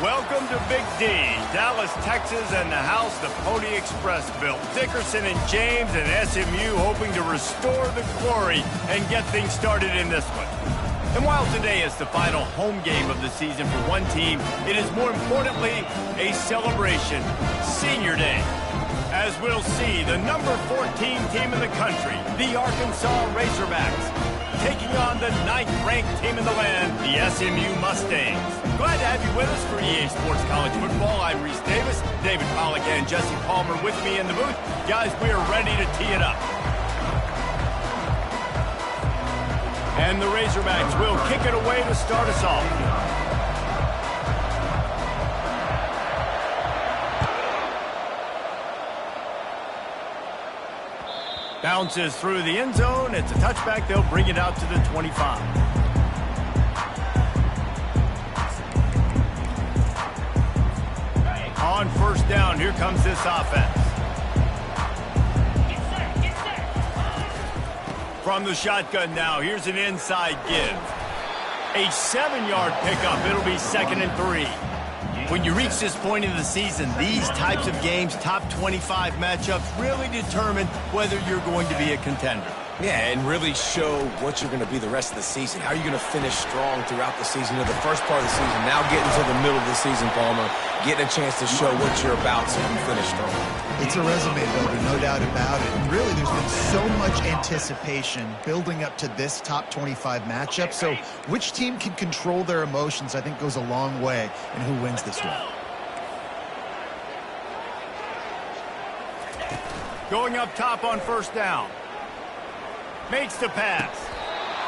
Welcome to Big D, Dallas, Texas, and the house the Pony Express built. Dickerson and James and SMU hoping to restore the glory and get things started in this one. And while today is the final home game of the season for one team, it is more importantly a celebration, Senior Day. As we'll see, the number 14 team in the country, the Arkansas Razorbacks, taking on the 9th-ranked team in the land, the SMU Mustangs. Glad to have you with us for EA Sports College Football. I'm Reese Davis, David Pollack and Jesse Palmer with me in the booth. Guys, we are ready to tee it up. And the Razorbacks will kick it away to start us off. Bounces through the end zone. It's a touchback. They'll bring it out to the 25. On first down, here comes this offense. From the shotgun now, here's an inside give. A 7-yard pickup. It'll be 2nd and 3. When you reach this point in the season, these types of games, top 25 matchups, really determine whether you're going to be a contender. Yeah, and really show what you're going to be the rest of the season. How are you going to finish strong throughout the season? You know, the first part of the season, now getting to the middle of the season, Palmer, getting a chance to show what you're about so you can finish strong. It's a resume builder, no doubt about it. And really, there's been so much anticipation building up to this top 25 matchup. So which team can control their emotions, I think, goes a long way in who wins this one. Going up top on first down. Makes the pass.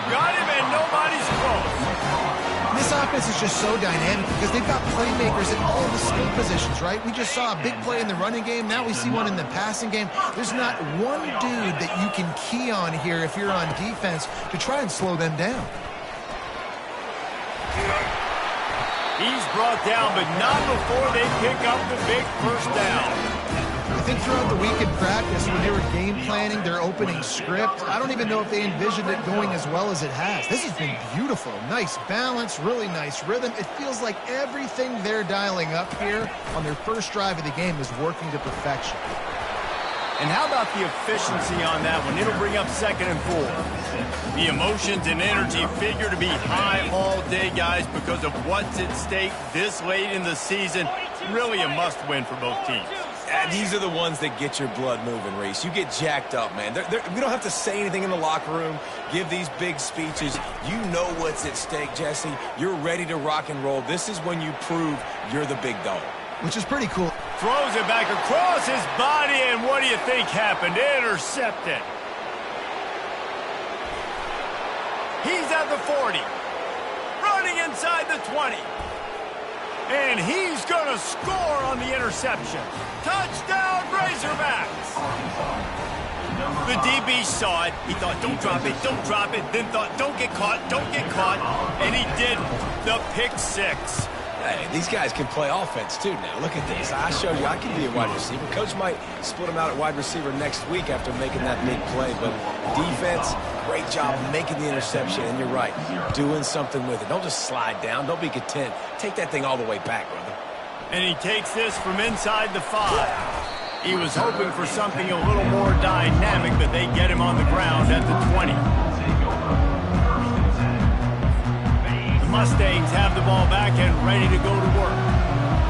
Got him, and nobody's close. This offense is just so dynamic because they've got playmakers at all the skill positions, right? We just saw a big play in the running game. Now we see one in the passing game. There's not one dude that you can key on here if you're on defense to try and slow them down. He's brought down, but not before they pick up the big first down. I think throughout the week in practice, when they were game planning their opening script, I don't even know if they envisioned it going as well as it has. This has been beautiful. Nice balance, really nice rhythm. It feels like everything they're dialing up here on their first drive of the game is working to perfection. And how about the efficiency on that one? It'll bring up 2nd and 4. The emotions and energy figure to be high all day, guys, because of what's at stake this late in the season. Really a must-win for both teams. These are the ones that get your blood moving, Reese. You get jacked up, man. We don't have to say anything in the locker room, give these big speeches. You know what's at stake, Jesse. You're ready to rock and roll. This is when you prove you're the big dog. Which is pretty cool. Throws it back across his body, and what do you think happened? Intercepted. He's at the 40. Running inside the 20. And he's going to score on the interception. Touchdown, Razorbacks! The DB saw it. He thought, don't drop it, don't drop it. Then thought, don't get caught, don't get caught. And he did the pick 6. Hey, these guys can play offense, too, now. Look at this. I showed you I can be a wide receiver. Coach might split him out at wide receiver next week after making that big play. But defense, great job making the interception. And you're right, doing something with it. Don't just slide down. Don't be content. Take that thing all the way back, brother. And he takes this from inside the 5. He was hoping for something a little more dynamic, but they get him on the ground at the 20. Mustangs have the ball back and ready to go to work.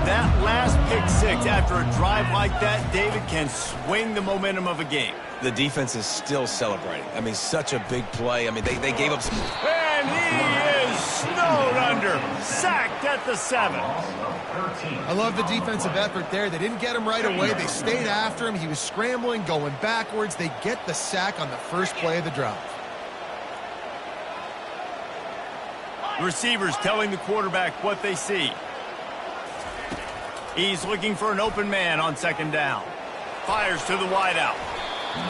That last pick 6 after a drive like that, David, can swing the momentum of a game. The defense is still celebrating. I mean, such a big play. I mean, they gave up some... And he is snowed under. Sacked at the 7. I love the defensive effort there. They didn't get him right away. They stayed after him. He was scrambling, going backwards. They get the sack on the first play of the drive. Receivers telling the quarterback what they see. He's looking for an open man on 2nd down. Fires to the wideout.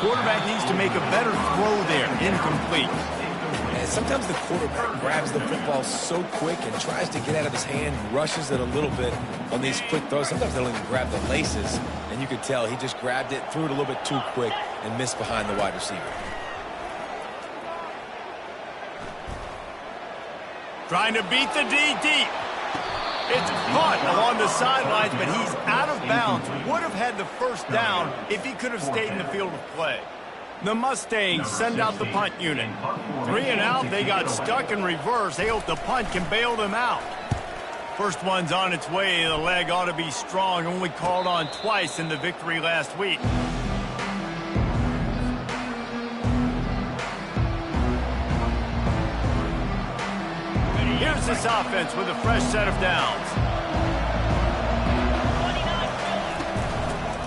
Quarterback needs to make a better throw there. Incomplete. And sometimes the quarterback grabs the football so quick and tries to get out of his hand, rushes it a little bit on these quick throws. Sometimes they don't even grab the laces, and you could tell he just grabbed it, threw it a little bit too quick, and missed behind the wide receiver. Trying to beat the D deep. It's caught along the sidelines, but he's out of bounds. Would have had the first down if he could have stayed in the field of play. The Mustangs send out the punt unit. 3 and out, they got stuck in reverse. They hope the punt can bail them out. First one's on its way. The leg ought to be strong. Only called on twice in the victory last week. Here's this offense with a fresh set of downs.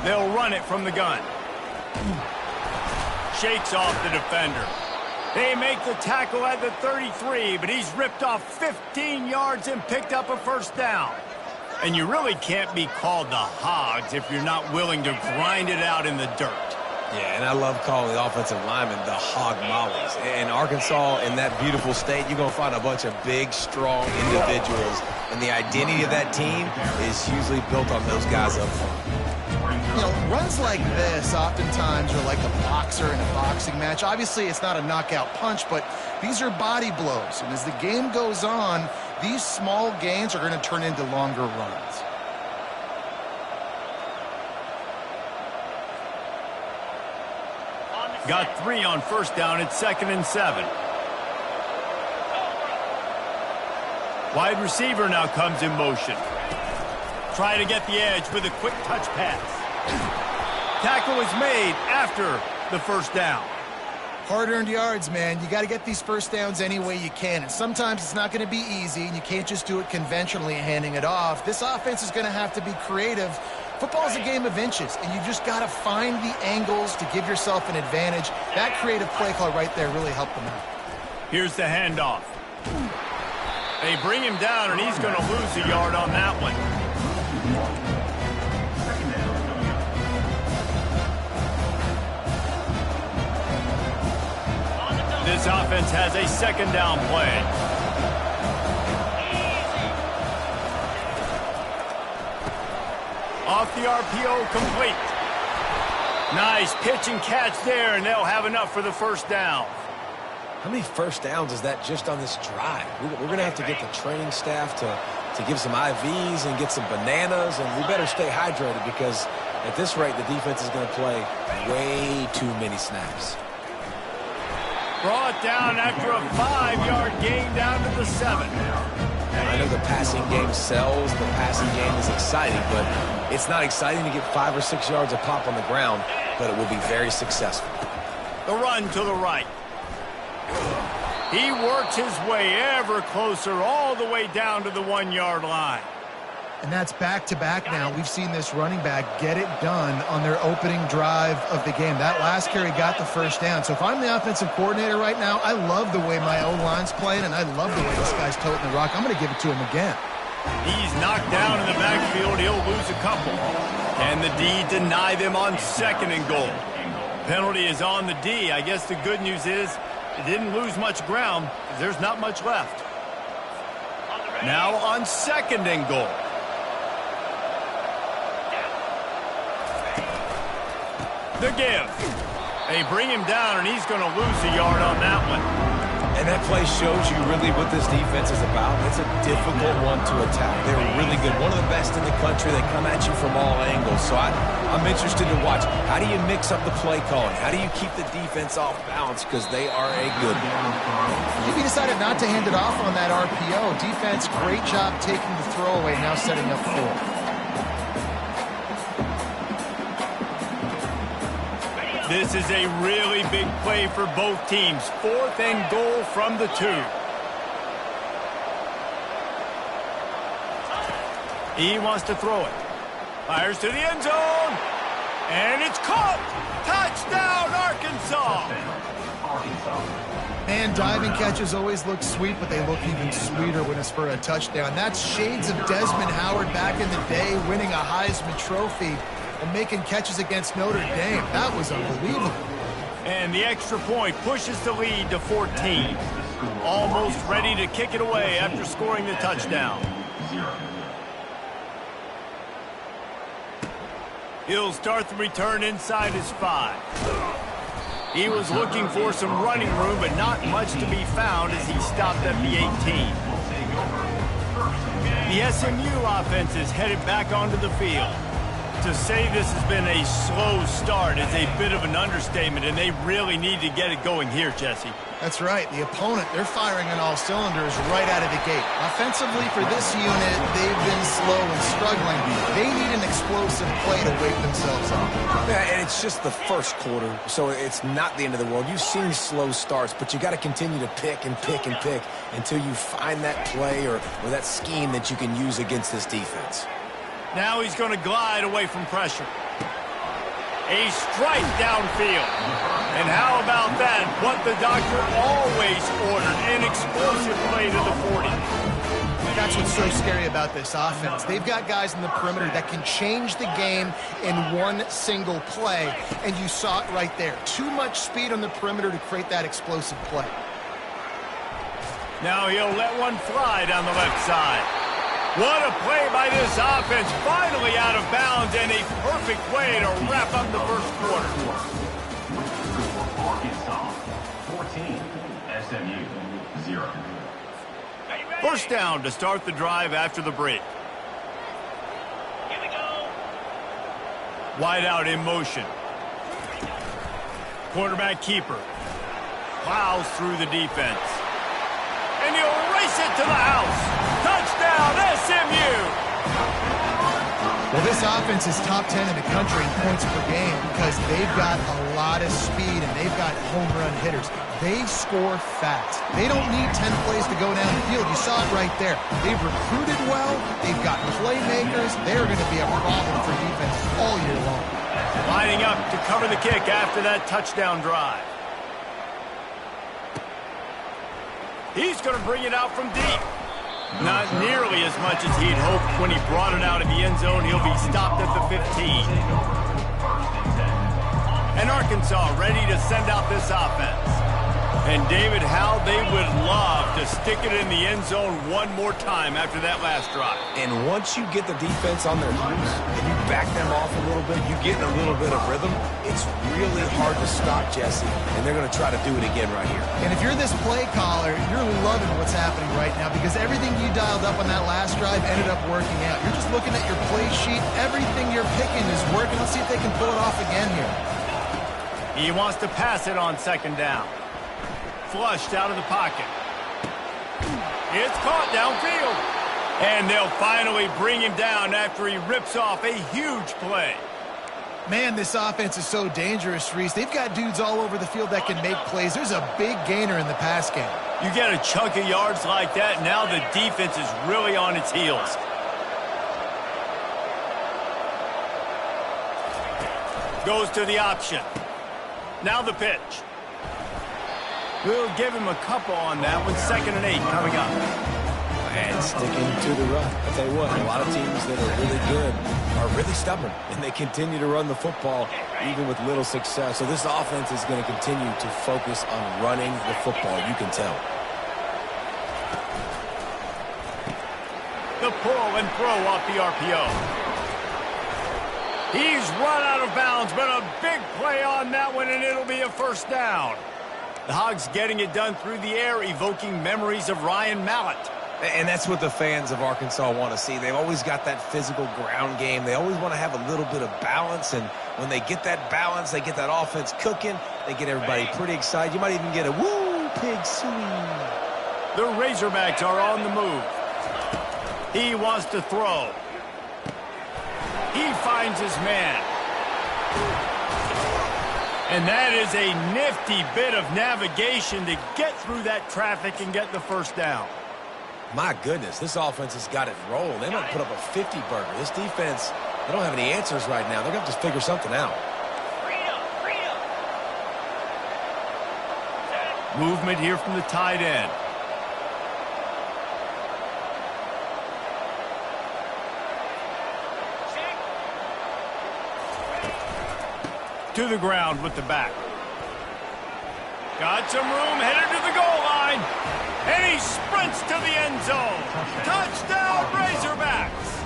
They'll run it from the gun. Shakes off the defender. They make the tackle at the 33, but he's ripped off 15 yards and picked up a first down. And you really can't be called the Hogs if you're not willing to grind it out in the dirt. Yeah, and I love calling the offensive linemen the hog mollies. In Arkansas, in that beautiful state, you're going to find a bunch of big, strong individuals. And the identity of that team is usually built on those guys up front. You know, runs like this oftentimes are like a boxer in a boxing match. Obviously, it's not a knockout punch, but these are body blows. And as the game goes on, these small gains are going to turn into longer runs. Got 3 on first down. It's 2nd and 7. Wide receiver now comes in motion. Try to get the edge with a quick touch pass. Tackle is made after the first down. Hard-earned yards, man. You got to get these first downs any way you can. And sometimes it's not going to be easy, and you can't just do it conventionally handing it off. This offense is going to have to be creative. Football is a game of inches, and you just got to find the angles to give yourself an advantage. That creative play call right there really helped them out. Here's the handoff. They bring him down, and he's going to lose a yard on that one. This offense has a 2nd down play. Off the RPO, complete. Nice pitch and catch there, and they'll have enough for the first down. How many first downs is that just on this drive? We're going to have to get the training staff to give some IVs and get some bananas, and we better stay hydrated because at this rate, the defense is going to play way too many snaps. Brought down after a 5-yard gain down to the 7. I know the passing game sells, the passing game is exciting, but it's not exciting to get 5 or 6 yards a pop on the ground, but it will be very successful. The run to the right. He works his way ever closer all the way down to the 1-yard line. And that's back-to-back now. We've seen this running back get it done on their opening drive of the game. That last carry got the first down. So if I'm the offensive coordinator right now, I love the way my O-line's playing, and I love the way this guy's toting the rock. I'm going to give it to him again. He's knocked down in the backfield. He'll lose a couple. Can the D deny them on 2nd and goal? Penalty is on the D. I guess the good news is it didn't lose much ground because there's not much left. Now on 2nd and goal. The give. They bring him down, and he's going to lose a yard on that one. And that play shows you really what this defense is about. It's a difficult one to attack. They're really good. One of the best in the country. They come at you from all angles. So I'm interested to watch. How do you mix up the play calling? How do you keep the defense off balance? Because they are a good one. If he decided not to hand it off on that RPO, defense, great job taking the throwaway, now setting up 4. This is a really big play for both teams. 4th and goal from the 2. He wants to throw it. Fires to the end zone. And it's caught. Touchdown, Arkansas. And diving catches always look sweet, but they look even sweeter when it's for a touchdown. That's shades of Desmond Howard back in the day, winning a Heisman Trophy and making catches against Notre Dame. That was unbelievable. And the extra point pushes the lead to 14. Almost ready to kick it away after scoring the touchdown. He'll start the return inside his 5. He was looking for some running room, but not much to be found as he stopped at the 18. The SMU offense is headed back onto the field. To say this has been a slow start is a bit of an understatement, and they really need to get it going here, Jesse. That's right. The opponent, they're firing on all cylinders right out of the gate. Offensively, for this unit, they've been slow and struggling. They need an explosive play to wake themselves up. Yeah, and it's just the first quarter, so it's not the end of the world. You've seen slow starts, but you got to continue to pick and pick and pick until you find that play or that scheme that you can use against this defense. Now he's going to glide away from pressure. A strike downfield. And how about that? What the doctor always ordered, an explosive play to the 40. That's what's so scary about this offense. They've got guys in the perimeter that can change the game in one single play, and you saw it right there. Too much speed on the perimeter to create that explosive play. Now he'll let one fly down the left side. What a play by this offense, finally out of bounds, and a perfect way to wrap up the first quarter. Arkansas 14, SMU 0. First down to start the drive after the break. Here we go. Wide out in motion. Quarterback keeper plows through the defense. And he'll race it to the house. Touchdown, SMU! Well, this offense is top 10 in the country in points per game because they've got a lot of speed and they've got home run hitters. They score fast. They don't need 10 plays to go down the field. You saw it right there. They've recruited well. They've got playmakers. They're going to be a problem for defense all year long. Lining up to cover the kick after that touchdown drive. He's going to bring it out from deep. Not nearly as much as he'd hoped when he brought it out of the end zone. He'll be stopped at the 15. And Arkansas ready to send out this offense. And David, how they would love to stick it in the end zone one more time after that last drive. And once you get the defense on their heels and you back them off a little bit, you get in a little bit of rhythm, it's really hard to stop, Jesse, and they're going to try to do it again right here. And if you're this play caller, you're loving what's happening right now because everything you dialed up on that last drive ended up working out. You're just looking at your play sheet. Everything you're picking is working. Let's see if they can pull it off again here. He wants to pass it on second down. Flushed out of the pocket. It's caught downfield. And they'll finally bring him down after he rips off a huge play. Man, this offense is so dangerous, Reese. They've got dudes all over the field that can make plays. There's a big gainer in the pass game. You get a chunk of yards like that, now the defense is really on its heels. Goes to the option. Now the pitch. We'll give him a couple on that one. 2nd and 8 coming up. And sticking to the run. I'll tell you what, a lot of teams that are really good are really stubborn, and they continue to run the football even with little success. So this offense is going to continue to focus on running the football, you can tell. The pull and throw off the RPO. He's run out of bounds, but a big play on that one, and it'll be a first down. The Hogs getting it done through the air, evoking memories of Ryan Mallett. And that's what the fans of Arkansas want to see. They've always got that physical ground game. They always want to have a little bit of balance, and when they get that balance, they get that offense cooking, they get everybody pretty excited. You might even get a woo, pig swing. The Razorbacks are on the move. He wants to throw. He finds his man. And that is a nifty bit of navigation to get through that traffic and get the first down. My goodness, this offense has got it rolled. They might put up a 50-burger. This defense, they don't have any answers right now. They're going to have to figure something out. Movement here from the tight end. To the ground with the back. Got some room, headed to the goal line. And he sprints to the end zone. Touchdown, Razorbacks.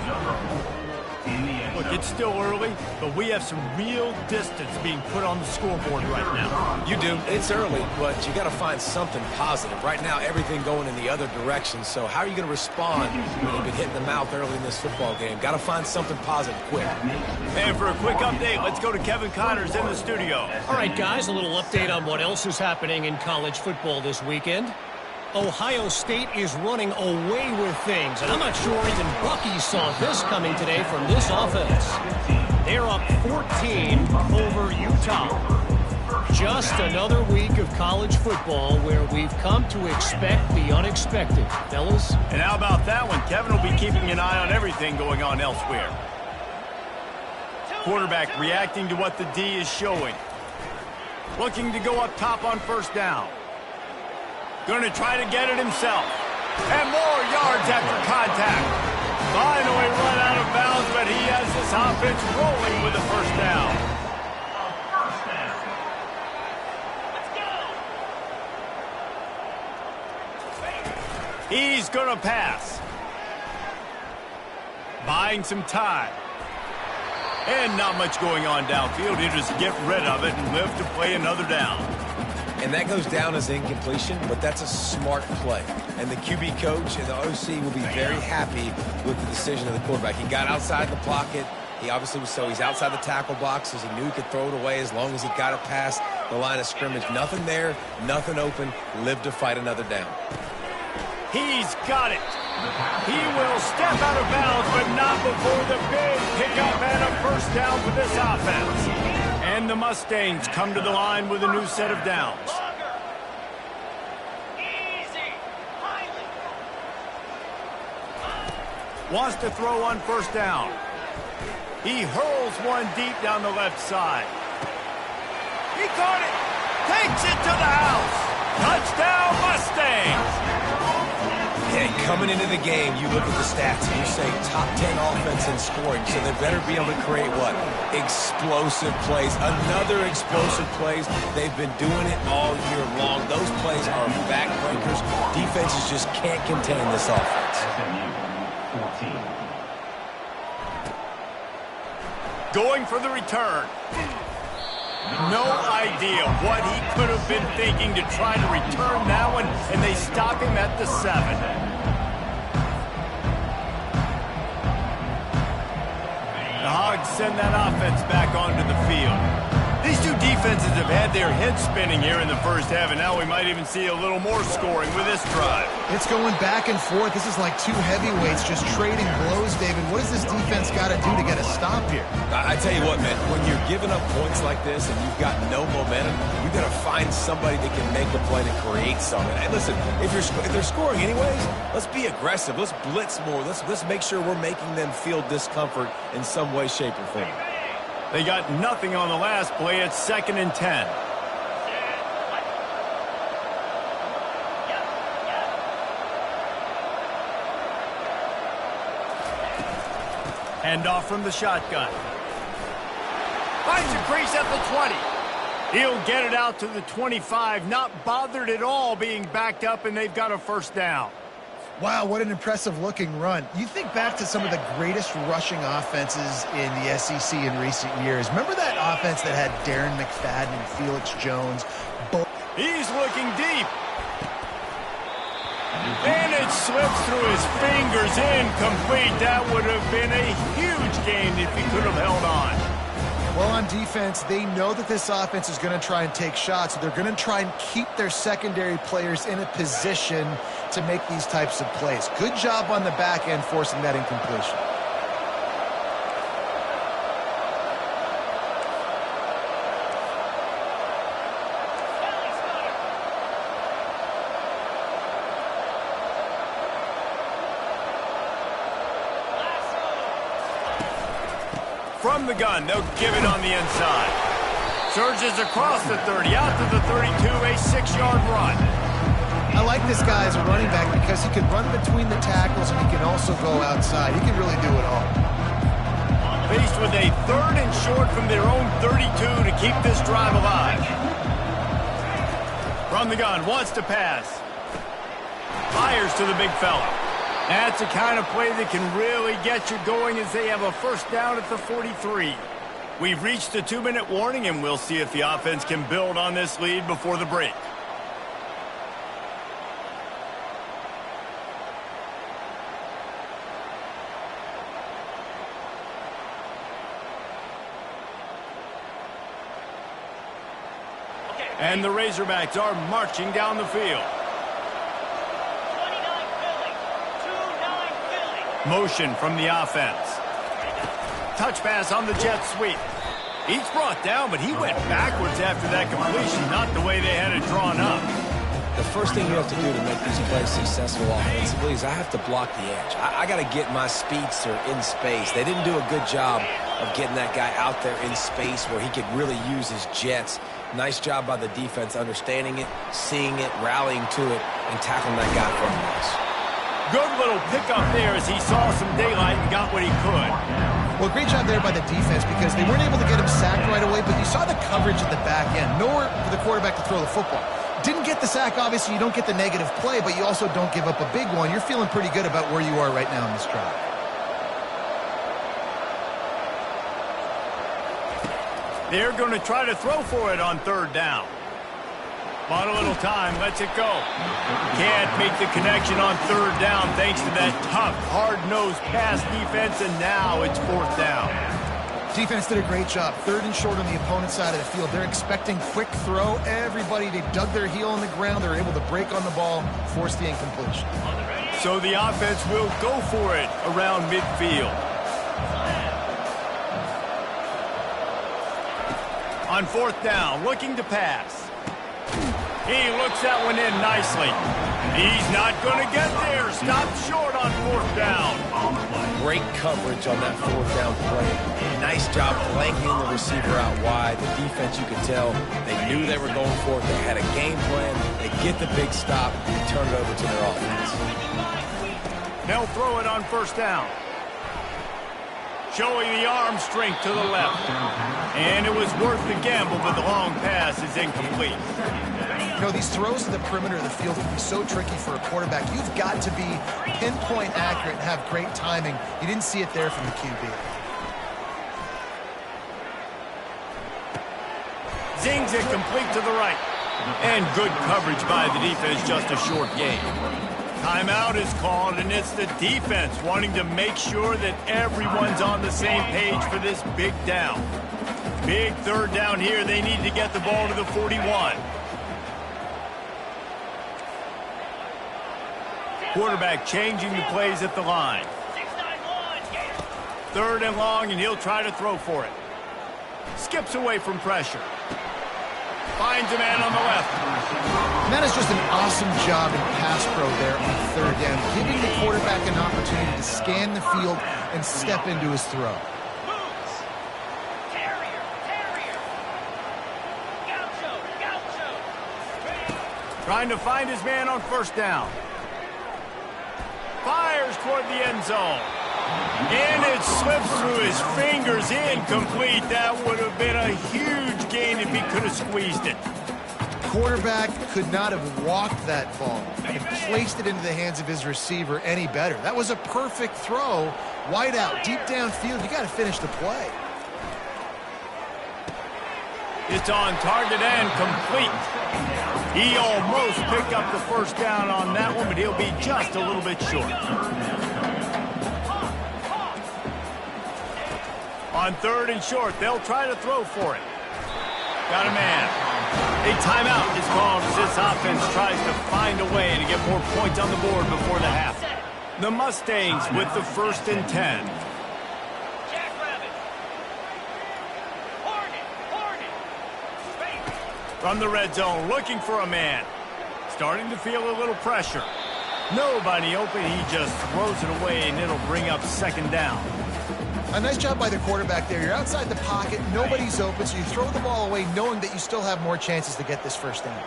Look, It's still early, but we have some real distance being put on the scoreboard right now. You do. It's early, but you got to find something positive. Right now, everything going in the other direction. So how are you going to respond when you've been hit in the mouth early in this football game? Got to find something positive quick. And for a quick update, let's go to Kevin Connors in the studio. All right, guys, a little update on what else is happening in college football this weekend. Ohio State is running away with things, and I'm not sure even Bucky saw this coming today from this offense. They're up 14 over Utah. Just another week of college football where we've come to expect the unexpected, fellas. And how about that one? Kevin will be keeping an eye on everything going on elsewhere. Quarterback reacting to what the D is showing. Looking to go up top on first down. Going to try to get it himself. And more yards after contact. Finally run out of bounds, but he has this offense rolling with the first down. Let's go. He's going to pass. Buying some time. And not much going on downfield. He'll just get rid of it and live to play another down. And that goes down as incompletion, but that's a smart play. And the QB coach and the OC will be very happy with the decision of the quarterback. He got outside the pocket. He obviously was he's outside the tackle boxes. He knew he could throw it away as long as he got it past the line of scrimmage. Nothing there, nothing open. Live to fight another down. He's got it. He will step out of bounds, but not before the big pickup and a first down for this offense. And the Mustangs come to the line with a new set of downs. Easy. Highly. Wants to throw on first down. He hurls one deep down the left side. He caught it. Takes it to the house. Touchdown, Mustangs. Yeah, coming into the game, you look at the stats and you say top 10 offense in scoring, so they better be able to create what? Explosive plays. Another explosive plays. They've been doing it all year long. Those plays are backbreakers. Defenses just can't contain this offense. SMU, 14. Going for the return. No idea what he could have been thinking to try to return that one, and they stop him at the 7. The Hogs send that offense back onto the field. These two defenses have had their heads spinning here in the first half, and now we might even see a little more scoring with this drive. It's going back and forth. This is like two heavyweights just trading blows, David. What does this defense got to do to get a stop here? I tell you what, man, when you're giving up points like this and you've got no momentum, you've got to find somebody that can make a play to create something. And listen, if they're scoring anyways, let's be aggressive. Let's blitz more. Let's make sure we're making them feel discomfort in some way, shape, or form. They got nothing on the last play. It's 2nd and 10. Hand off from the shotgun. Finds a crease at the 20. He'll get it out to the 25. Not bothered at all being backed up, and they've got a first down. Wow, what an impressive-looking run. You think back to some of the greatest rushing offenses in the SEC in recent years. Remember that offense that had Darren McFadden and Felix Jones? He's looking deep. And it slips through his fingers, incomplete. That would have been a huge gain if he could have held on. Well, on defense, they know that this offense is going to try and take shots. So they're going to try and keep their secondary players in a position to make these types of plays. Good job on the back end forcing that incompletion. From the gun, they'll give it on the inside. Surges across the 30, out to the 32, a 6-yard run. I like this guy as a running back because he can run between the tackles and he can also go outside. He can really do it all. Faced with a 3rd and short from their own 32 to keep this drive alive. From the gun, wants to pass. Fires to the big fella. That's the kind of play that can really get you going as they have a first down at the 43. We've reached the 2-minute warning, and we'll see if the offense can build on this lead before the break. And the Razorbacks are marching down the field. 29 Philly. 2-9 Philly. Motion from the offense. Touch pass on the jet sweep. He's brought down, but he went backwards after that completion, not the way they had it drawn up. The first thing you have to do to make these plays successful offensively is I have to block the edge. I got to get my speedster in space. They didn't do a good job of getting that guy out there in space where he could really use his jets. Nice job by the defense understanding it, seeing it, rallying to it, and tackling that guy for a loss. Good little pickup there as he saw some daylight and got what he could. Well, great job there by the defense because they weren't able to get him sacked right away, but you saw the coverage at the back end. Nowhere for the quarterback to throw the football. Didn't get the sack, obviously. You don't get the negative play, but you also don't give up a big one. You're feeling pretty good about where you are right now in this drive. They're going to try to throw for it on third down. Bought a little time, lets it go. Can't make the connection on third down thanks to that tough, hard-nosed pass defense, and now it's fourth down. Defense did a great job. Third and short on the opponent's side of the field. They're expecting quick throw. Everybody, they dug their heel on the ground. They're able to break on the ball, force the incompletion. So the offense will go for it around midfield. On fourth down, looking to pass. He looks that one in nicely. He's not going to get there. Stopped short on fourth down. Great coverage on that fourth down play. Nice job blanking the receiver out wide. The defense, you could tell, they knew they were going for it. They had a game plan. They get the big stop and turn it over to their offense. They'll throw it on first down. Showing the arm strength to the left. And it was worth the gamble, but the long pass is incomplete. You know, these throws to the perimeter of the field can be so tricky for a quarterback. You've got to be pinpoint accurate and have great timing. You didn't see it there from the QB. Zings it complete to the right. And good coverage by the defense, just a short gain. Timeout is called, and it's the defense wanting to make sure that everyone's on the same page for this big down. Big third down here. They need to get the ball to the 41. Quarterback changing the plays at the line. 6-9-1. Third and long, and he'll try to throw for it. Skips away from pressure. Finds a man on the left. And that is just an awesome job in pass pro there on third down, giving the quarterback an opportunity to scan the field and step into his throw. Moves. Carrier. Gaucho. Trying to find his man on first down. Fires toward the end zone. And it slips through his fingers, incomplete. That would have been a huge gain if he could have squeezed it. Quarterback could not have walked that ball and placed it into the hands of his receiver any better. That was a perfect throw. Wide out, deep downfield. You got to finish the play. It's on target and complete. He almost picked up the first down on that one, but he'll be just a little bit short. On third and short, they'll try to throw for it. Got a man. A timeout is called as this offense tries to find a way to get more points on the board before the half. The Mustangs with the 1st and 10. Jackrabbit. Hornet. From the red zone, looking for a man. Starting to feel a little pressure. Nobody open, he just throws it away, and it'll bring up second down. A nice job by the quarterback there. You're outside the pocket, nobody's open, so you throw the ball away knowing that you still have more chances to get this first down.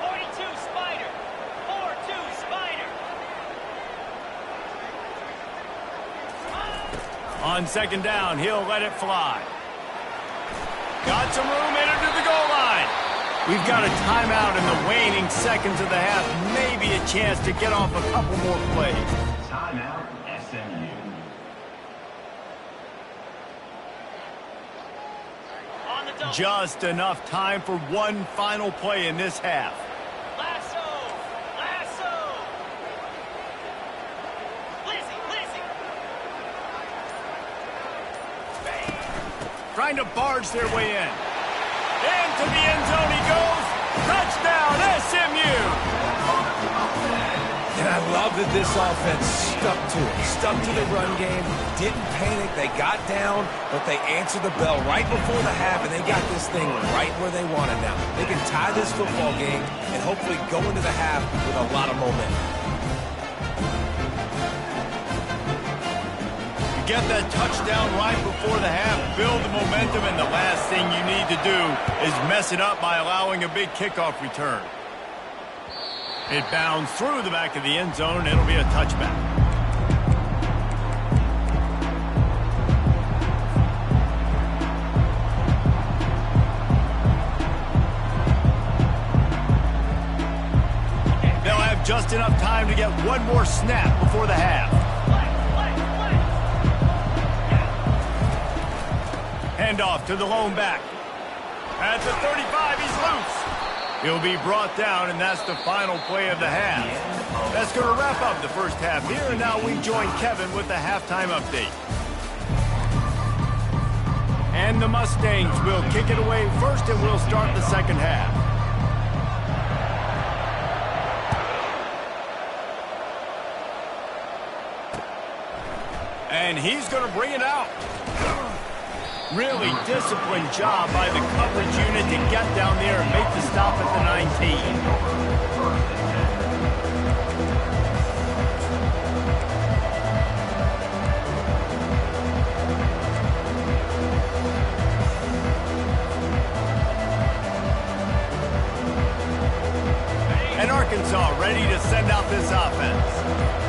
42 Spider. 4-2 Spider. On second down, he'll let it fly. Got some room, headed to the goal line. We've got a timeout in the waning seconds of the half. Maybe a chance to get off a couple more plays. Timeout, SMU. On the double. Just enough time for one final play in this half. Lasso. Lasso. Lizzie. Trying to barge their way in. Into the end zone he goes. Touchdown, SMU! And I love that this offense stuck to it. Stuck to the run game. Didn't panic. They got down, but they answered the bell right before the half, and they got this thing right where they want it now. They can tie this football game and hopefully go into the half with a lot of momentum. Get that touchdown right before the half, build the momentum, and the last thing you need to do is mess it up by allowing a big kickoff return. It bounds through the back of the end zone, and it'll be a touchback. They'll have just enough time to get one more snap before the half. Handoff to the lone back. At the 35, he's loose. He'll be brought down, and that's the final play of the half. That's going to wrap up the first half here, and now we join Kevin with the halftime update. And the Mustangs will kick it away first, and we'll start the second half. And he's going to bring it out. Really disciplined job by the coverage unit to get down there and make the stop at the 19. And Arkansas ready to send out this offense.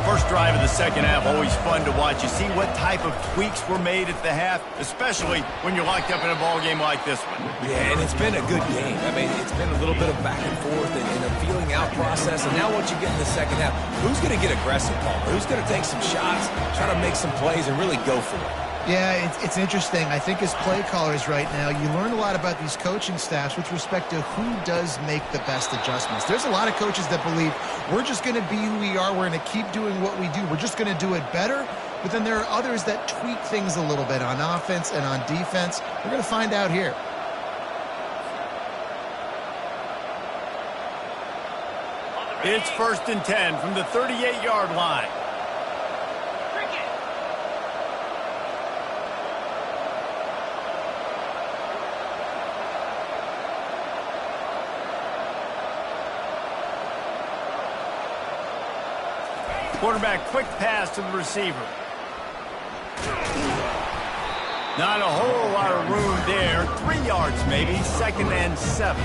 First drive of the second half, always fun to watch. You see what type of tweaks were made at the half, especially when you're locked up in a ball game like this one. Yeah, and it's been a good game. I mean, it's been a little bit of back and forth and a feeling out process. And now what you get in the second half, who's going to get aggressive, Paul? Who's going to take some shots, try to make some plays, and really go for it? Yeah, it's interesting. I think as play callers right now, you learn a lot about these coaching staffs with respect to who does make the best adjustments. There's a lot of coaches that believe we're just going to be who we are. We're going to keep doing what we do. We're just going to do it better. But then there are others that tweak things a little bit on offense and on defense. We're going to find out here. It's 1st and 10 from the 38-yard line. Quarterback, quick pass to the receiver. Not a whole lot of room there. 3 yards maybe, 2nd and 7.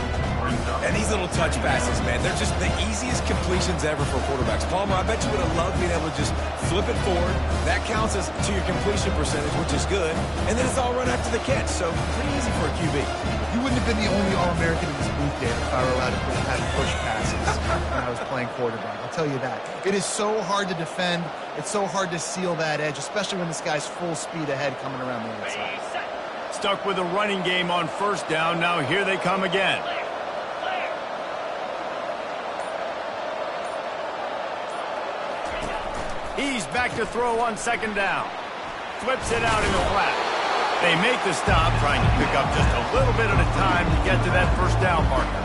And these little touch passes, man, they're just the easiest completions ever for quarterbacks. Palmer, I bet you would have loved being able to just flip it forward. That counts as to your completion percentage, which is good. And then it's all run after the catch, so pretty easy for a QB. You wouldn't have been the only All-American in this booth, Dave, if I were allowed to have push passes when I was playing quarterback. I'll tell you that. It is so hard to defend. It's so hard to seal that edge, especially when this guy's full speed ahead coming around the outside. Stuck with a running game on 1st down. Now here they come again. He's back to throw on 2nd down. Flips it out in the flat. They make the stop, trying to pick up just a little bit at a time to get to that 1st down marker.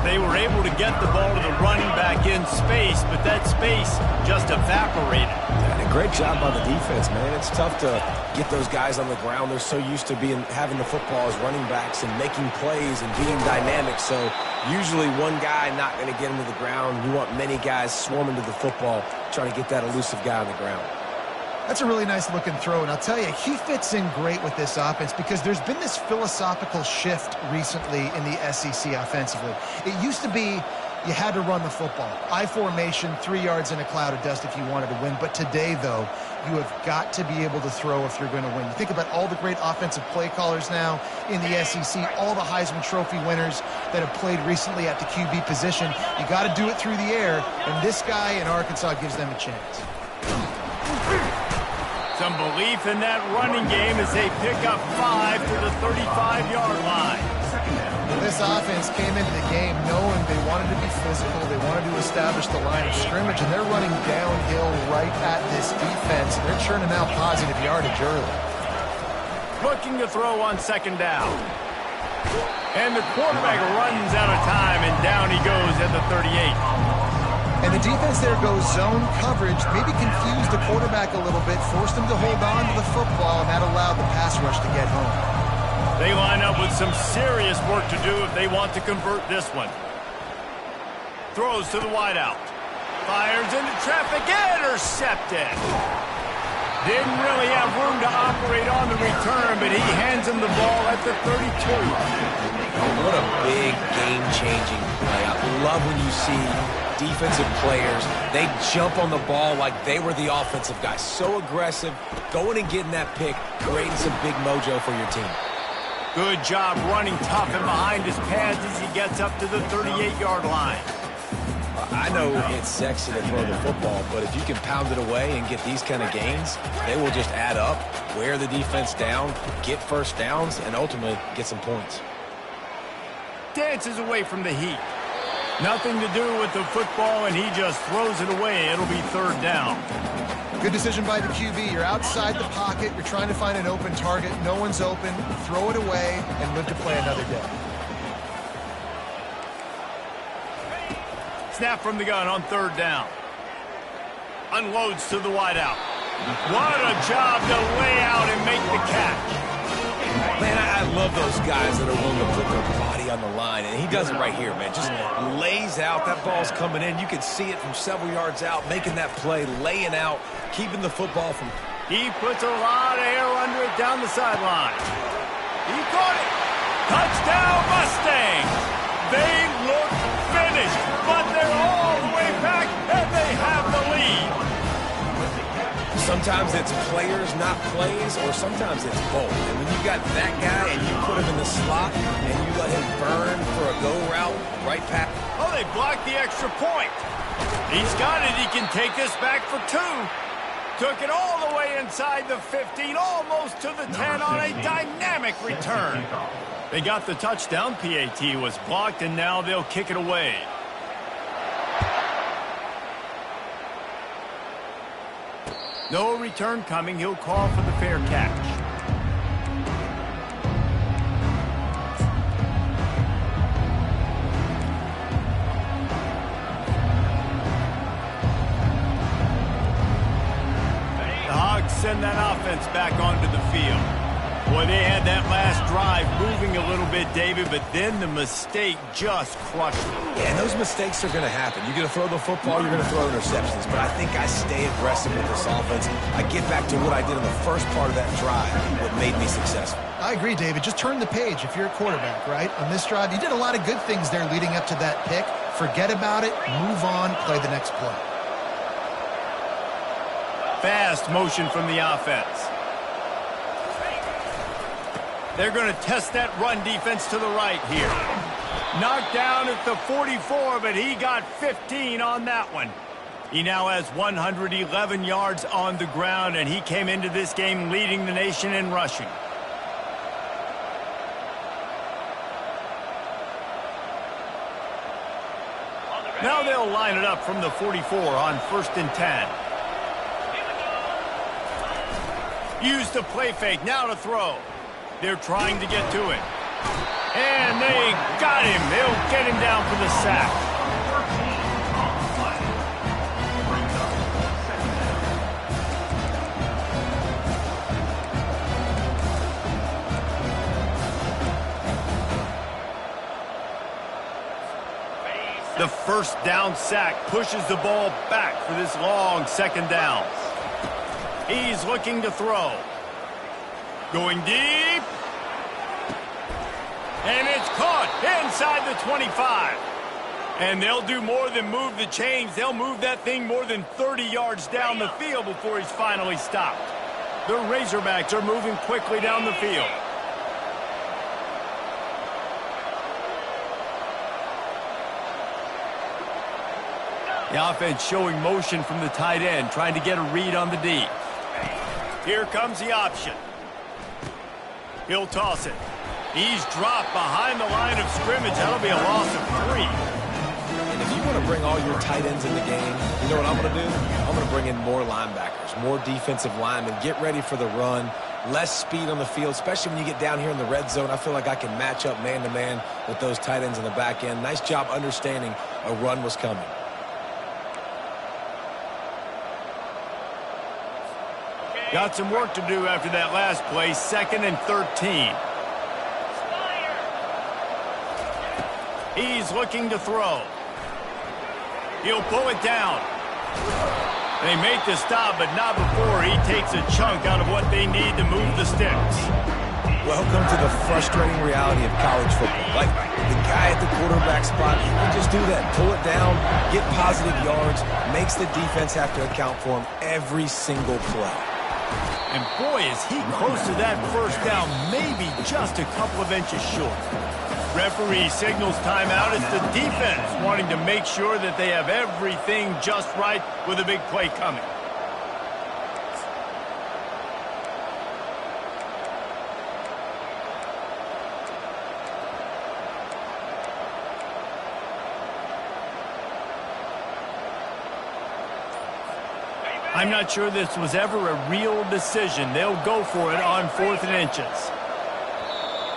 They were able to get the ball to the running back in space, but that space just evaporated. And a great job by the defense, man. It's tough to get those guys on the ground. They're so used to having the football as running backs and making plays and being dynamic. So usually one guy not going to get him to the ground. You want many guys swarming to the football, trying to get that elusive guy on the ground. That's a really nice looking throw, and I'll tell you, he fits in great with this offense because there's been this philosophical shift recently in the SEC offensively. It used to be you had to run the football. I formation, 3 yards in a cloud of dust if you wanted to win. But today, though, you have got to be able to throw if you're going to win. You think about all the great offensive play callers now in the SEC, all the Heisman Trophy winners that have played recently at the QB position. You got to do it through the air, and this guy in Arkansas gives them a chance. Some belief in that running game as they pick up 5 to the 35-yard line. This offense came into the game knowing they wanted to be physical, they wanted to establish the line of scrimmage, and they're running downhill right at this defense. They're churning out positive yardage early. Looking to throw on second down. And the quarterback runs out of time, and down he goes at the 38. And the defense there goes zone coverage, maybe confused the quarterback a little bit, forced him to hold on to the football, and that allowed the pass rush to get home. They line up with some serious work to do if they want to convert this one. Throws to the wideout. Fires into traffic, intercepted. Didn't really have room to operate on the return, but he hands him the ball at the 32. What a big game-changing play. I love when you see defensive players, they jump on the ball like they were the offensive guys. So aggressive, going and getting that pick, creating some big mojo for your team. Good job running tough and behind his pads as he gets up to the 38-yard line. I know it's sexy to throw the football, but if you can pound it away and get these kind of gains, they will just add up, wear the defense down, get first downs, and ultimately get some points. Dances away from the heat. Nothing to do with the football, and he just throws it away. It'll be third down. Good decision by the QB. You're outside the pocket. You're trying to find an open target. No one's open. Throw it away and live to play another day. Snap from the gun on third down. Unloads to the wideout. What a job to lay out and make the catch. Man, I love those guys that are willing to put their body on the line, and he does it right here, man. Just lays out. That ball's coming in. You can see it from several yards out, making that play, laying out, keeping the football from... He puts a lot of air under it down the sideline. He caught it. Touchdown, Mustangs. They look finished, but they're all the way back, and they have the lead. Sometimes it's players, not plays, or sometimes it's both. And when you got that guy and you put him in the slot and you let him burn for a go route right past... Oh, they blocked the extra point. He's got it. He can take this back for 2. Took it all the way inside the 15, almost to the 10 on a dynamic return. They got the touchdown. PAT was blocked, and now they'll kick it away. No return coming. He'll call for the fair catch. The Hogs send that offense back onto the field. Boy, they had that last drive moving a little bit, David, but then the mistake just crushed them. Yeah, and those mistakes are going to happen. You're going to throw the football, you're going to throw interceptions, but I think I stay aggressive with this offense. I get back to what I did in the first part of that drive, what made me successful. I agree, David. Just turn the page if you're a quarterback, right? On this drive, you did a lot of good things there leading up to that pick. Forget about it, move on, play the next play. Fast motion from the offense. They're going to test that run defense to the right here. Knocked down at the 44, but he got 15 on that one. He now has 111 yards on the ground, and he came into this game leading the nation in rushing. Now they'll line it up from the 44 on 1st and 10. Use the play fake, now to throw. They're trying to get to it. And they got him. They'll get him down for the sack. The first down sack pushes the ball back for this long second down. He's looking to throw. Going deep. And it's caught inside the 25. And they'll do more than move the chains. They'll move that thing more than 30 yards down the field before he's finally stopped. The Razorbacks are moving quickly down the field. The offense showing motion from the tight end, trying to get a read on the D. Here comes the option. He'll toss it. He's dropped behind the line of scrimmage. That'll be a loss of 3. And if you want to bring all your tight ends in the game, you know what I'm going to do? I'm going to bring in more linebackers, more defensive linemen, get ready for the run, less speed on the field, especially when you get down here in the red zone. I feel like I can match up man-to-man with those tight ends in the back end. Nice job understanding a run was coming. Got some work to do after that last play, 2nd and 13. He's looking to throw. He'll pull it down. They make the stop, but not before he takes a chunk out of what they need to move the sticks. Welcome to the frustrating reality of college football. Like the guy at the quarterback spot, he can just do that. Pull it down, get positive yards, makes the defense have to account for him every single play. And boy, is he close to that first down, maybe just a couple of inches short. Referee signals timeout. It's the defense wanting to make sure that they have everything just right with a big play coming. I'm not sure this was ever a real decision. They'll go for it on 4th and inches.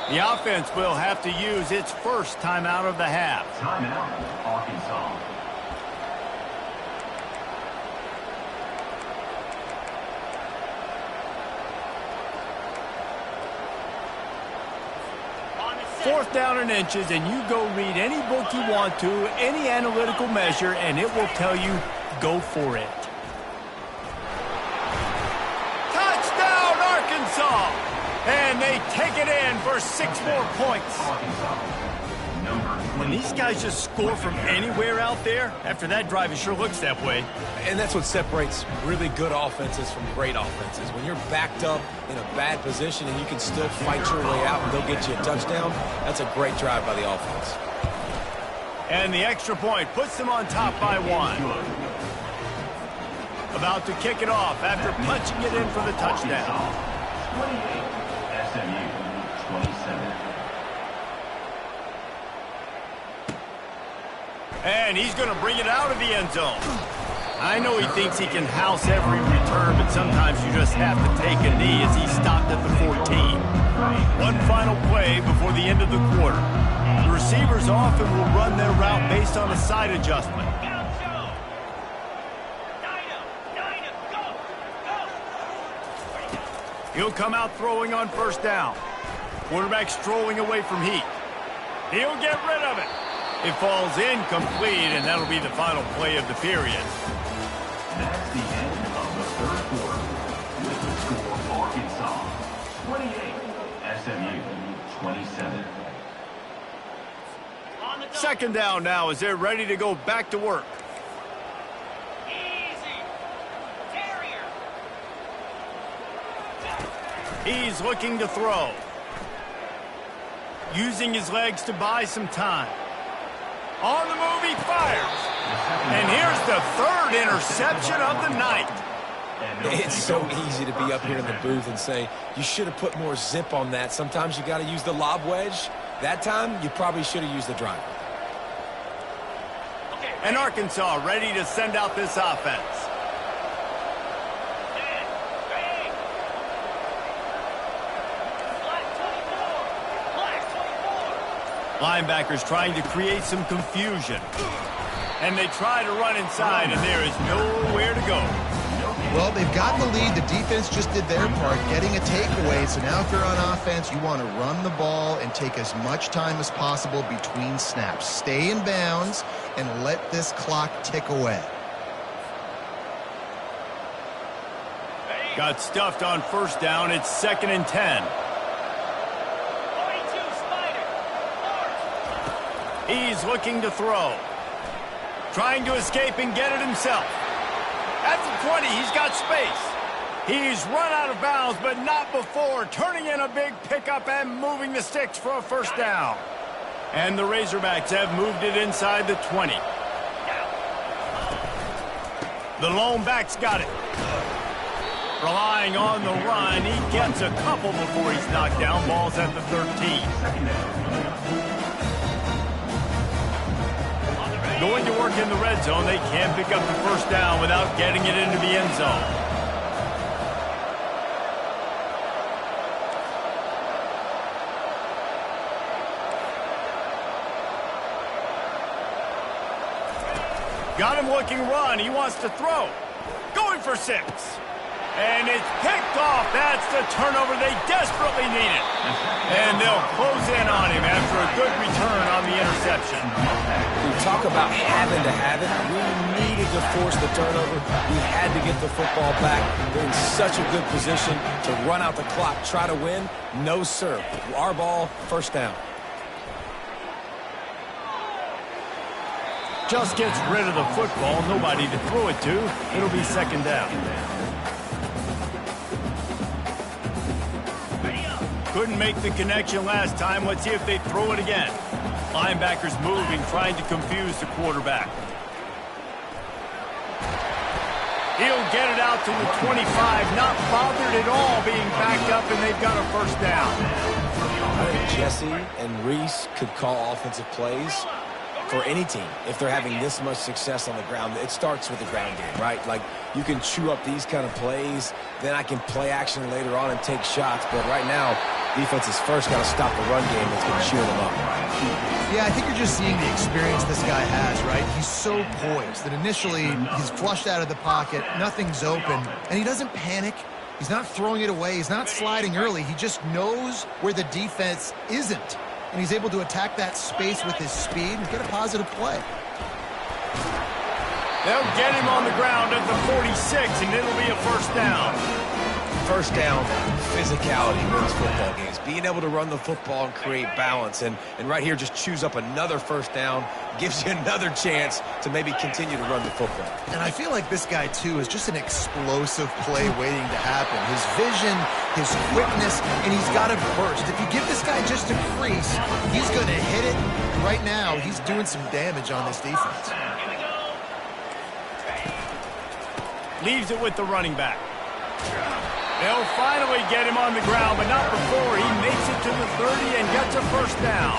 The offense will have to use its first timeout of the half. Timeout, Arkansas. Fourth down and inches, and you go read any book you want to, any analytical measure, and it will tell you, go for it. Touchdown, Arkansas! And they take it in for 6 more points. When these guys just score from anywhere out there, after that drive, it sure looks that way. And that's what separates really good offenses from great offenses. When you're backed up in a bad position and you can still fight your way out and they'll get you a touchdown, that's a great drive by the offense. And the extra point puts them on top by 1. About to kick it off after punching it in for the touchdown. 28, SMU 27. And he's going to bring it out of the end zone. I know he thinks he can house every return, but sometimes you just have to take a knee as he stopped at the 14. One final play before the end of the quarter. The receivers often will run their route based on a side adjustment. He'll come out throwing on first down. Quarterback strolling away from heat. He'll get rid of it. It falls incomplete, and that'll be the final play of the period. That's the end of the third quarter. With the score, Arkansas 28, SMU 27. Second down now as they're ready to go back to work. He's looking to throw. Using his legs to buy some time. On the move, he fires. And here's the 3rd interception of the night. It's so easy to be up here in the booth and say, you should have put more zip on that. Sometimes you got to use the lob wedge. That time, you probably should have used the driver. And Arkansas ready to send out this offense. Linebackers trying to create some confusion. And they try to run inside, and there is nowhere to go. Well, they've gotten the lead. The defense just did their part, getting a takeaway. So now if they're on offense, you want to run the ball and take as much time as possible between snaps. Stay in bounds and let this clock tick away. Got stuffed on first down. It's 2nd and 10. He's looking to throw. Trying to escape and get it himself. At the 20, he's got space. He's run out of bounds, but not before turning in a big pickup and moving the sticks for a first down. And the Razorbacks have moved it inside the 20. The lone back's got it. Relying on the run, he gets a couple before he's knocked down. Ball's at the 13. Going to work in the red zone, they can't pick up the first down without getting it into the end zone. Got him looking run. He wants to throw. Going for 6. And it's picked off. That's the turnover they desperately needed. And they'll close in on him after a good return on the interception. We talk about having to have it. We needed to force the turnover. We had to get the football back. They're in such a good position to run out the clock, try to win. No, sir. Our ball, first down. Just gets rid of the football. Nobody to throw it to. It'll be second down. Couldn't make the connection last time. Let's see if they throw it again. Linebackers moving, trying to confuse the quarterback. He'll get it out to the 25. Not bothered at all being backed up, and they've got a first down. I think Jesse and Reese could call offensive plays for any team if they're having this much success on the ground. It starts with the ground game, right? Like, you can chew up these kind of plays, then I can play action later on and take shots. But right now, defense is first got to stop the run game that's going to chew them up. Yeah, I think you're just seeing the experience this guy has, right? He's so poised that initially he's flushed out of the pocket, nothing's open, and he doesn't panic. He's not throwing it away. He's not sliding early. He just knows where the defense isn't, and he's able to attack that space with his speed and get a positive play. They'll get him on the ground at the 46, and it'll be a first down. First down, physicality wins football games. Being able to run the football and create balance. And right here, just choose up another first down, gives you another chance to maybe continue to run the football. And I feel like this guy, too, is just an explosive play waiting to happen. His vision, his quickness, and he's got a burst. If you give this guy just a crease, he's going to hit it. And right now, he's doing some damage on this defense. Leaves it with the running back. They'll finally get him on the ground, but not before he makes it to the 30 and gets a first down.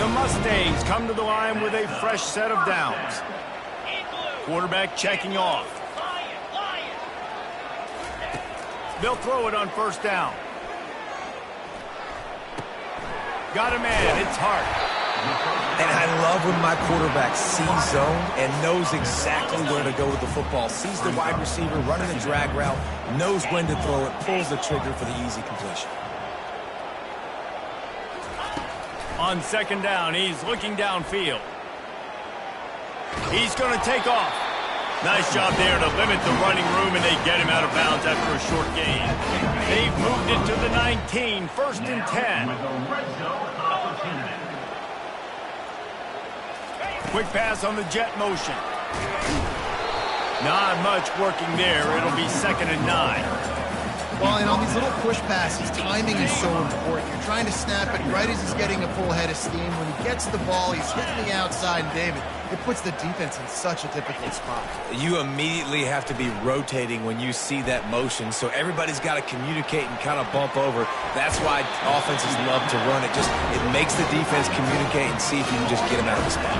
The Mustangs come to the line with a fresh set of downs. Quarterback checking off. They'll throw it on first down. Got a man. It's Hart. And I love when my quarterback sees zone and knows exactly where to go with the football. Sees the wide receiver running the drag route, knows when to throw it, pulls the trigger for the easy completion. On second down, he's looking downfield. He's going to take off. Nice job there to limit the running room, and they get him out of bounds after a short gain. They've moved it to the 19, first and 10. Quick pass on the jet motion. Not much working there. It'll be second and 9. Well, and on these little push passes, timing is so important. You're trying to snap it right as he's getting a full head of steam. When he gets the ball, he's hitting the outside, and David, it puts the defense in such a difficult spot. You immediately have to be rotating when you see that motion, so everybody's got to communicate and kind of bump over. That's why offenses love to run it. It makes the defense communicate and see if you can just get him out of the spot.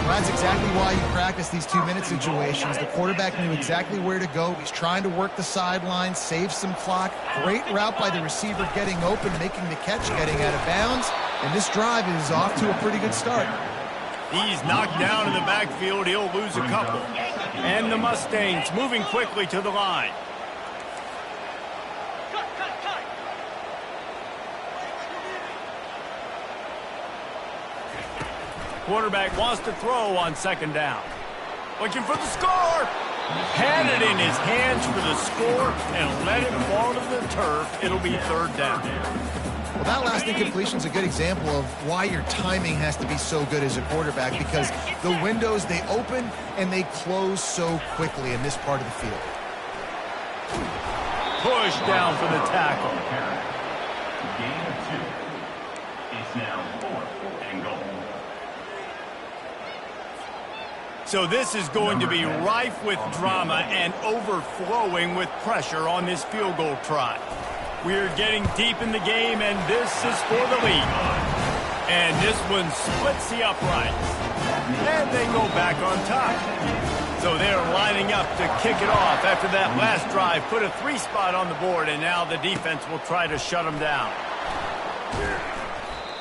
Well, that's exactly why you practice these 2-minute situations. The quarterback knew exactly where to go. He's trying to work the sidelines, save some clock. Great route by the receiver getting open, making the catch, getting out of bounds. And this drive is off to a pretty good start. He's knocked down in the backfield. He'll lose a couple. And the Mustangs moving quickly to the line. Quarterback wants to throw on second down. Looking for the score. Had it in his hands for the score and let it fall to the turf. It'll be third down. Well, that last incompletion is a good example of why your timing has to be so good as a quarterback, because the windows, they open and they close so quickly in this part of the field. Push down for the tackle. Gain of 2. It's now 4th and goal. So this is going to be rife with drama and overflowing with pressure on this field goal try. We're getting deep in the game, and this is for the lead. And this one splits the uprights. And they go back on top. So they're lining up to kick it off after that last drive. Put a 3 spot on the board, and now the defense will try to shut them down.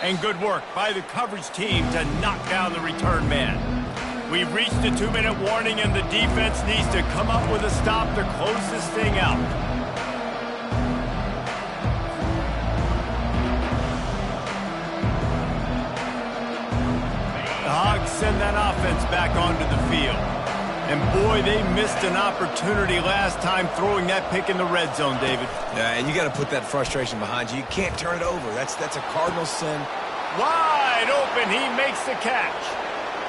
And good work by the coverage team to knock down the return man. We've reached the 2-minute warning, and the defense needs to come up with a stop to close this thing out. The Hogs send that offense back onto the field. And boy, they missed an opportunity last time throwing that pick in the red zone, David. Yeah, and you got to put that frustration behind you. You can't turn it over. That's a cardinal sin. Wide open, he makes the catch.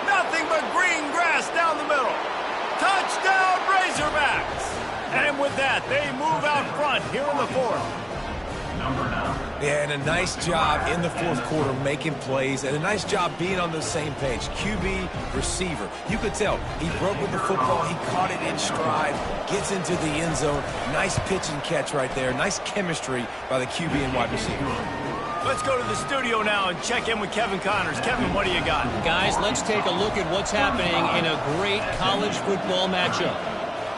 Nothing but green grass down the middle. Touchdown, Razorbacks! And with that, they move out front here in the 4th. Yeah, and a nice job in the 4th quarter making plays, and a nice job being on the same page. QB, receiver. You could tell he broke with the football. He caught it in stride, gets into the end zone. Nice pitch and catch right there. Nice chemistry by the QB and wide receiver. Let's go to the studio now and check in with Kevin Connors. Kevin, what do you got? Guys, let's take a look at what's happening in a great college football matchup.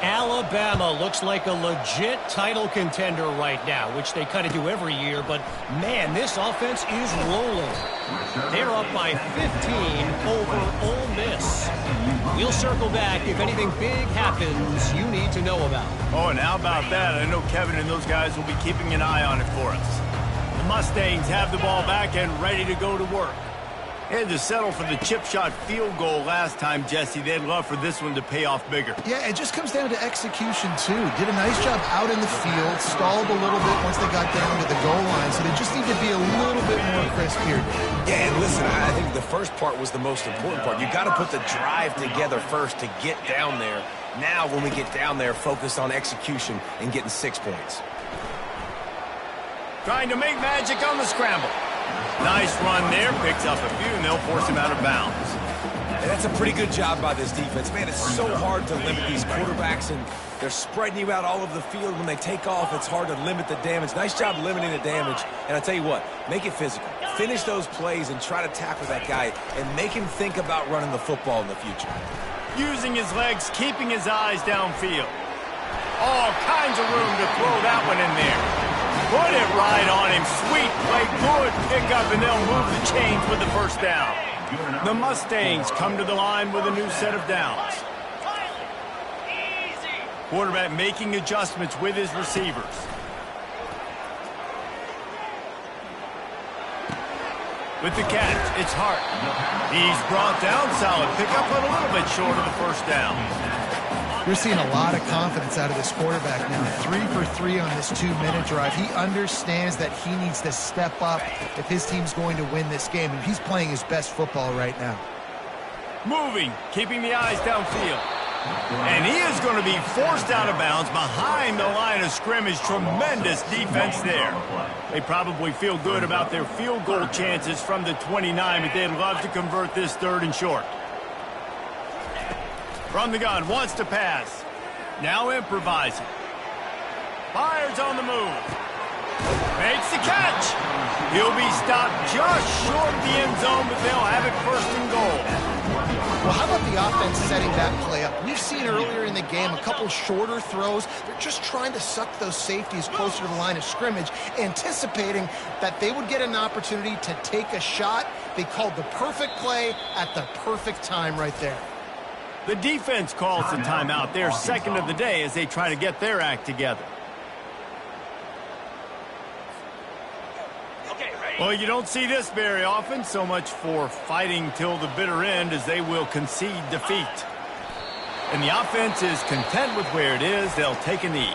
Alabama looks like a legit title contender right now, which they kind of do every year, but man, this offense is rolling. They're up by 15 over Ole Miss. We'll circle back if anything big happens you need to know about. Oh, and how about that? I know Kevin and those guys will be keeping an eye on it for us. The Mustangs have the ball back and ready to go to work. They had to settle for the chip shot field goal last time, Jesse. They'd love for this one to pay off bigger. Yeah, it just comes down to execution, too. Did a nice job out in the field, stalled a little bit once they got down to the goal line, so they just need to be a little bit more crisp here. Yeah, and listen, I think the first part was the most important part. You got to put the drive together first to get down there. Now, when we get down there, focus on execution and getting 6 points. Trying to make magic on the scramble. Nice run there, picks up a few, and they'll force him out of bounds. And that's a pretty good job by this defense. Man, it's so hard to limit these quarterbacks, and they're spreading you out all over the field. When they take off, it's hard to limit the damage. Nice job limiting the damage. And I tell you what, make it physical. Finish those plays and try to tackle that guy and make him think about running the football in the future. Using his legs, keeping his eyes downfield. All kinds of room to throw that one in there. Put it right on him. Sweet play, good pickup, and they'll move the chains with the first down. The Mustangs come to the line with a new set of downs. Quarterback making adjustments with his receivers. With the catch, it's Hart. He's brought down, solid pickup, but a little bit short of the first down. You're seeing a lot of confidence out of this quarterback now. 3 for 3 on this 2-minute drive. He understands that he needs to step up if his team's going to win this game. And he's playing his best football right now. Moving, keeping the eyes downfield. And he is going to be forced out of bounds behind the line of scrimmage. Tremendous defense there. They probably feel good about their field goal chances from the 29, but they'd love to convert this 3rd and short. From the gun, wants to pass. Now improvising. Fires on the move. Makes the catch. He'll be stopped just short of the end zone, but they'll have it 1st and goal. Well, how about the offense setting that play up? We've seen earlier in the game a couple shorter throws. They're just trying to suck those safeties closer to the line of scrimmage, anticipating that they would get an opportunity to take a shot. They called the perfect play at the perfect time right there. The defense calls the timeout, their 2nd of the day, as they try to get their act together. Well, you don't see this very often. So much for fighting till the bitter end, as they will concede defeat. And the offense is content with where it is. They'll take a knee.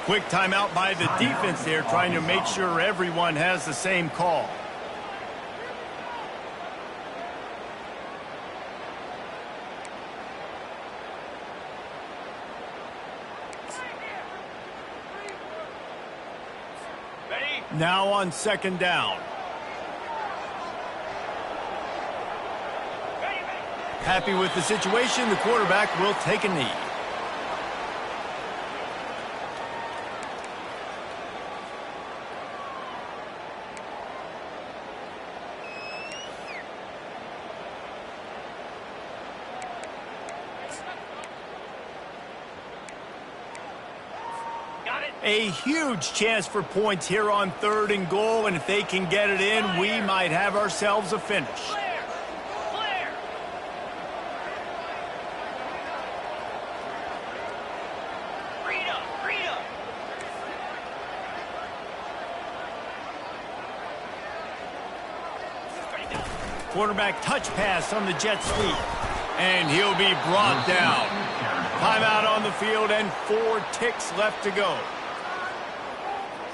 Quick timeout by the defense there, trying to make sure everyone has the same call. Now on 2nd down. Happy with the situation, the quarterback will take a knee. A huge chance for points here on 3rd and goal, and if they can get it in, we might have ourselves a finish. Clear. Clear. Rita. Rita. Quarterback touch pass on the jet sweep, and he'll be brought down. Timeout on the field and 4 ticks left to go.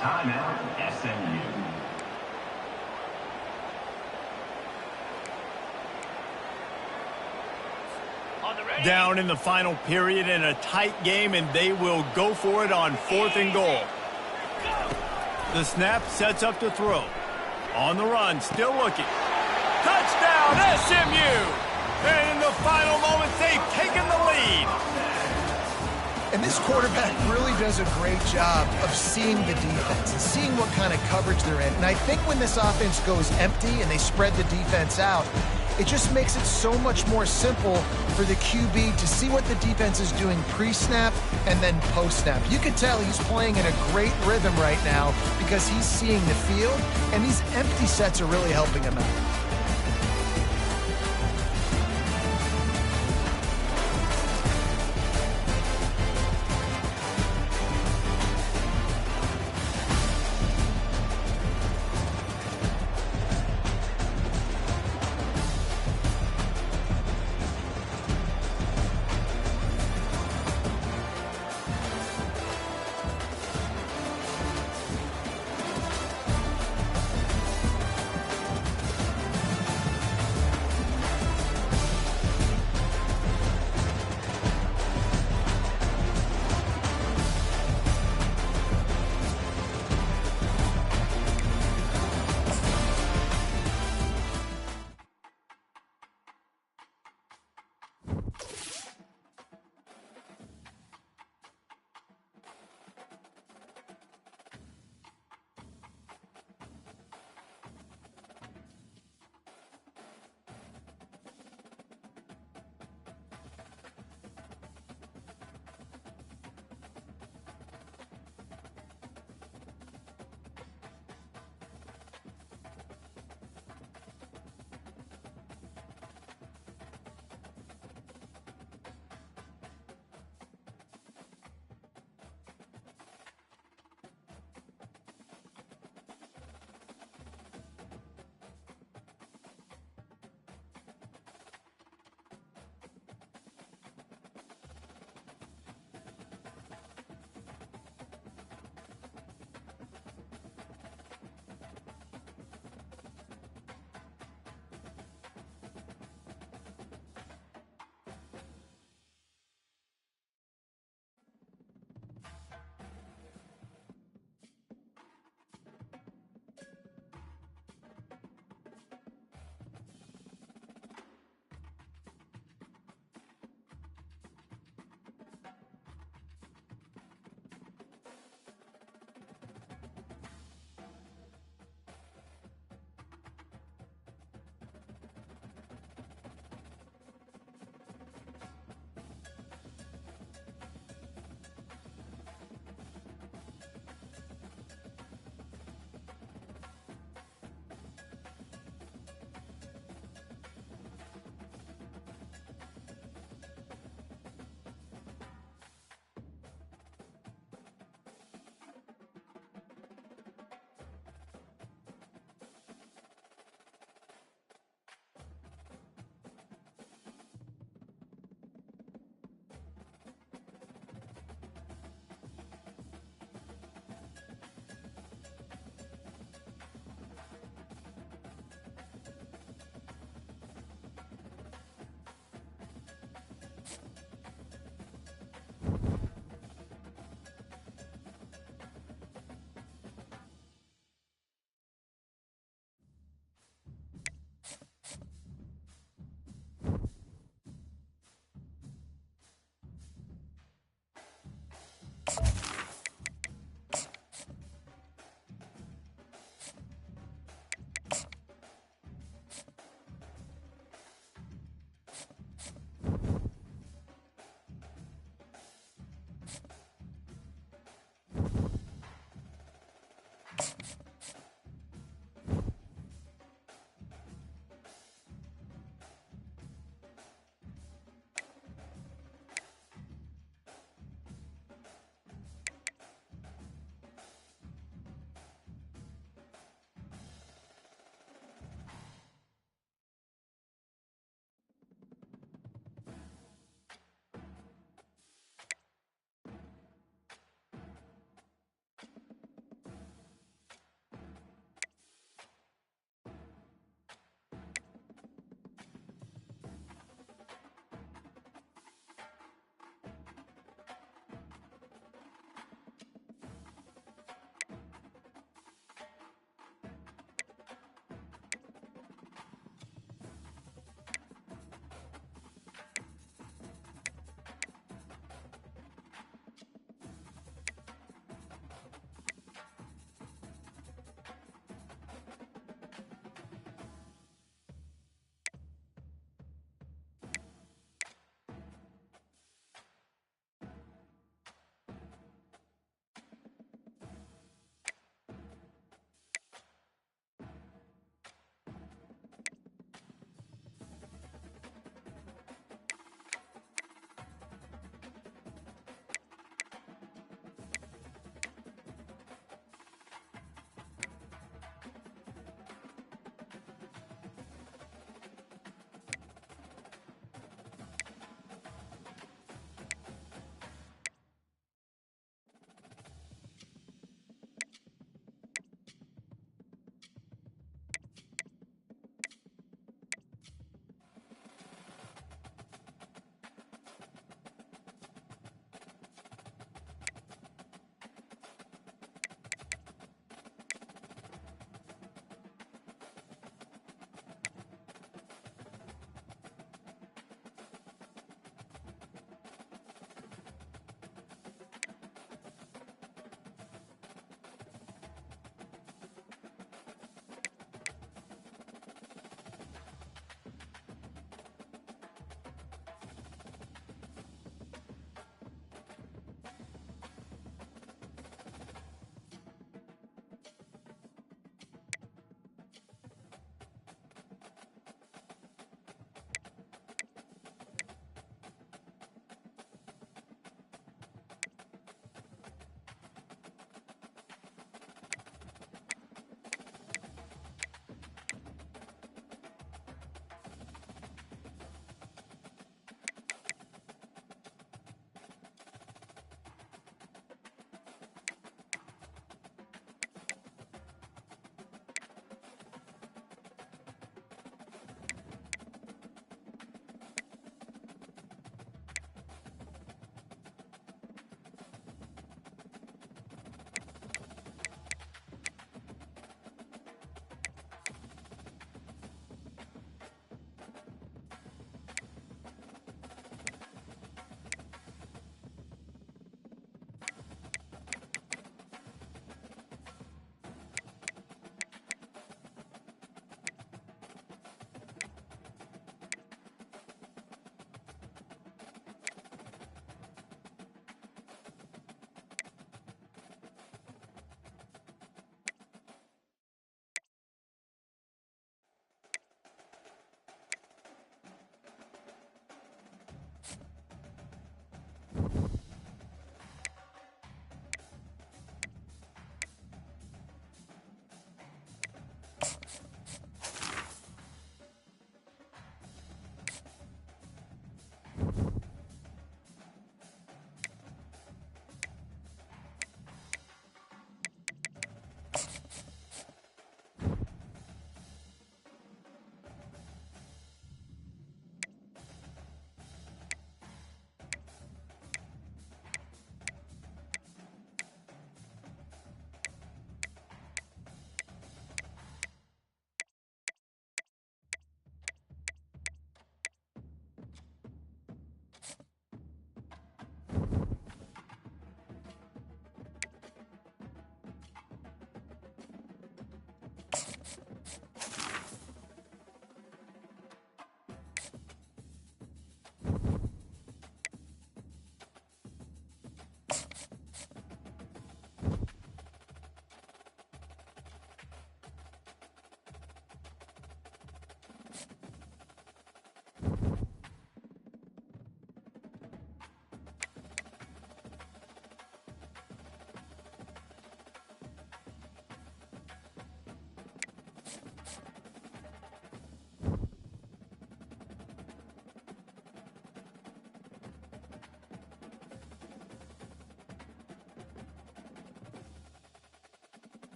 Timeout, SMU. On the ready. Down in the final period in a tight game, and they will go for it on 4th and goal. The snap sets up to throw. On the run, still looking. Touchdown, SMU! And in the final moments, they've taken the lead. And this quarterback really does a great job of seeing the defense and seeing what kind of coverage they're in. And I think when this offense goes empty and they spread the defense out, it just makes it so much more simple for the QB to see what the defense is doing pre-snap and then post-snap. You could tell he's playing in a great rhythm right now because he's seeing the field, and these empty sets are really helping him out.